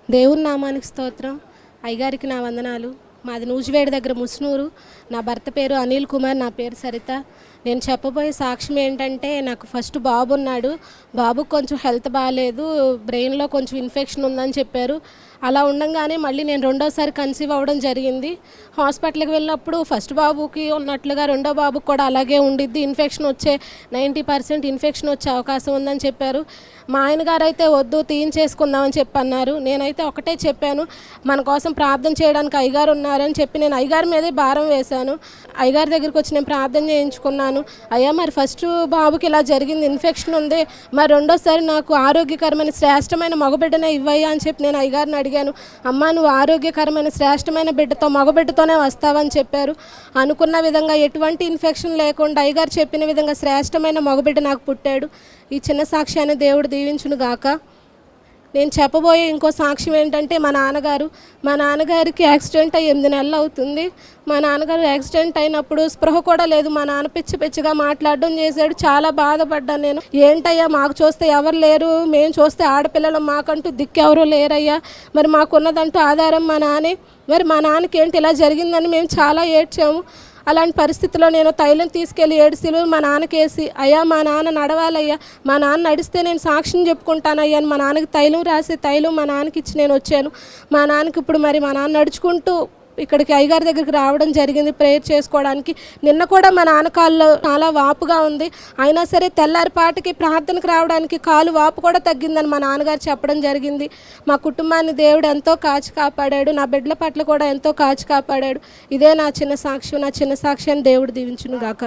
దేవుని నామానికి స్తోత్రం. అయ్యగారికి నా వందనాలు. మాది నూజివేడి దగ్గర ముస్నూరు. నా భర్త పేరు అనిల్ కుమార్, నా పేరు సరిత. నేను చెప్పబోయే సాక్ష్యం ఏంటంటే, నాకు ఫస్ట్ బాబు ఉన్నాడు. బాబుకు కొంచెం హెల్త్ బాగాలేదు, బ్రెయిన్లో కొంచెం ఇన్ఫెక్షన్ ఉందని చెప్పారు. అలా ఉండగానే మళ్ళీ నేను రెండోసారి కన్సీవ్ అవ్వడం జరిగింది. హాస్పిటల్కి వెళ్ళినప్పుడు ఫస్ట్ బాబుకి ఉన్నట్లుగా రెండో బాబుకి కూడా అలాగే ఉండిద్ది, ఇన్ఫెక్షన్ వచ్చే 90% ఇన్ఫెక్షన్ వచ్చే అవకాశం ఉందని చెప్పారు. మా ఆయన గారు అయితే వద్దు, తీయించేసుకుందామని చెప్పి అన్నారు. నేనైతే ఒకటే చెప్పాను, మన కోసం ప్రార్థన చేయడానికి అయ్యగారు ఉన్నారని చెప్పి నేను అయ్యగారి మీదే భారం వేశాను. అయ్యగారి దగ్గరికి వచ్చి నేను ప్రార్థన చేయించుకున్నాను. అయ్యా, మరి ఫస్ట్ బాబుకి ఇలా జరిగింది, ఇన్ఫెక్షన్ ఉంది, మరి రెండోసారి నాకు ఆరోగ్యకరమైన శ్రేష్టమైన మగబిడ్డనే ఇవ్వయ్యా అని చెప్పి నేను అయ్యగారిని అడిగాను. అమ్మ, నువ్వు ఆరోగ్యకరమైన శ్రేష్టమైన బిడ్డతో, మగబిడ్డతోనే వస్తావని చెప్పారు. అనుకున్న విధంగా ఎటువంటి ఇన్ఫెక్షన్ లేకుండా అయ్యగారు చెప్పిన విధంగా శ్రేష్టమైన మగబిడ్డ నాకు పుట్టాడు. ఈ చిన్న సాక్ష్యాన్ని దేవుడు దీవించును గాక. నేను చెప్పబోయే ఇంకో సాక్ష్యం ఏంటంటే, మా నాన్నగారికి యాక్సిడెంట్ అయ్యి 8 నెలలు అవుతుంది. మా నాన్నగారు యాక్సిడెంట్ అయినప్పుడు స్పృహ కూడా లేదు. మా నాన్న పిచ్చి పిచ్చిగా మాట్లాడడం చేశాడు. చాలా బాధపడ్డాను నేను. ఏంటయ్యా, మాకు చూస్తే ఎవరు లేరు, మేము చూస్తే ఆడపిల్లలు, మాకంటూ దిక్కెవరూ లేరయ్యా, మరి మాకున్నదంటూ ఆధారం మా నాన్నే, మరి మా నాన్నకి ఏంటి ఇలా జరిగిందని మేము చాలా ఏడ్చాము. అలాంటి పరిస్థితిలో నేను తైలం తీసుకెళ్ళి 7 సిలువలు మా నాన్నకేసి, అయ్యా మా నాన్న నడవాలయ్యా, మా నాన్న నడిస్తే నేను సాక్ష్యం చెప్పుకుంటానయ్యా అని మా నాన్నకి తైలం రాసి తైలం మా నాన్నకి ఇచ్చి నేను వచ్చాను. మా నాన్నకి ఇప్పుడు మరి మా నాన్న నడుచుకుంటూ ఇక్కడికి అయ్యగారి దగ్గరికి రావడం జరిగింది ప్రేయర్ చేసుకోవడానికి. నిన్న కూడా మా నాన్న కాళ్ళు చాలా వాపుగా ఉంది, అయినా సరే తెల్లారిపాటికి ప్రార్థనకు రావడానికి కాలు వాపు కూడా తగ్గిందని మా నాన్నగారు చెప్పడం జరిగింది. మా కుటుంబాన్ని దేవుడు ఎంతో కాచి కాపాడాడు, నా బిడ్డల పట్ల కూడా ఎంతో కాచి కాపాడాడు. ఇదే నా చిన్న సాక్ష్యం. నా చిన్న సాక్ష్యాన్ని దేవుడు దీవించును గాక.